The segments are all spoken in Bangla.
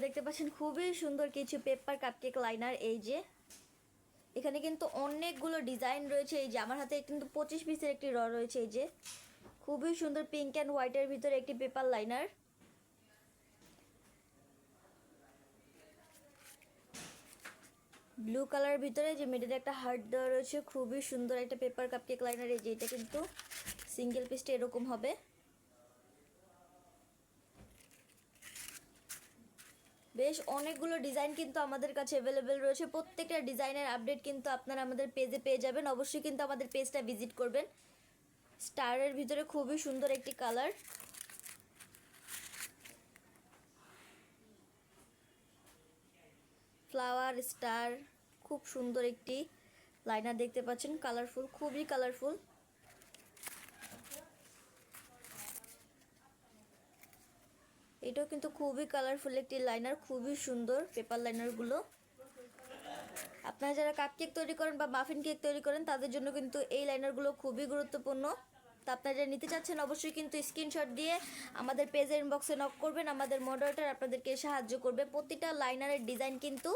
দেখতে পাচ্ছেন খুবই সুন্দর কিছু পেপার কাপকেক লাইনার। এই যে এখানে কিন্তু অনেকগুলো ডিজাইন রয়েছে। এই যে আমার হাতে কিন্তু 25 পিসের একটি র রয়েছে। এই যে খুবই সুন্দর পিঙ্ক অ্যান্ড হোয়াইটের ভিতরে একটি পেপার লাইনার। ব্লু কালারের ভিতরে যে মিডিলে একটা হার্ট দেওয়া রয়েছে, খুবই সুন্দর একটা পেপার কাপকেক লাইনার। এই যে এটা কিন্তু সিঙ্গেল পিসটা এরকম হবে। বেশ অনেকগুলো ডিজাইন কিন্তু আমাদের কাছে অ্যাভেলেবেল রয়েছে। প্রত্যেকটা ডিজাইনের আপডেট কিন্তু আপনারা আমাদের পেজে পেয়ে যাবেন। অবশ্যই কিন্তু আমাদের পেজটা ভিজিট করবেন। স্টারের ভিতরে খুবই সুন্দর একটি কালার। ফ্লাওয়ার স্টার, খুব সুন্দর একটি লাইনার দেখতে পাচ্ছেন, কালারফুল, খুবই কালারফুল। এটাও কিন্তু খুবই কালারফুল একটি লাইনার, খুবই সুন্দর পেপার লাইনারগুলো। আপনারা যারা কাপকেক তৈরি করেন বা মাফিন কেক তৈরি করেন তাদের জন্য কিন্তু এই লাইনারগুলো খুবই গুরুত্বপূর্ণ। তো আপনারা যারা নিতে চাচ্ছেন অবশ্যই কিন্তু স্ক্রিনশট দিয়ে আমাদের পেজের ইনবক্সে নক করবেন। আমাদের মডারেটর আপনাদেরকে সাহায্য করবে। প্রতিটা লাইনারের ডিজাইন কিন্তু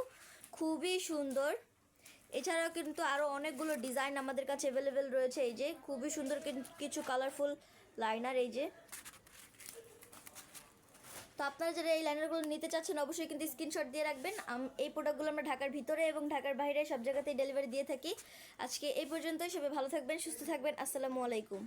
খুবই সুন্দর। এছাড়াও কিন্তু আরও অনেকগুলো ডিজাইন আমাদের কাছে অ্যাভেলেবেল রয়েছে। এই যে খুবই সুন্দর কিছু কালারফুল লাইনার। এই যে তো আপনারা যারা এই লাইনারগুলো নিতে চাচ্ছেন অবশ্যই কিন্তু স্ক্রিনশট দিয়ে রাখবেন। এই প্রোডাক্টগুলো আমরা ঢাকার ভিতরে এবং ঢাকার বাইরে সব জায়গাতেই ডেলিভারি দিয়ে থাকি। আজকে এই পর্যন্তই। সবাই ভালো থাকবেন, সুস্থ থাকবেন। আসসালামু আলাইকুম।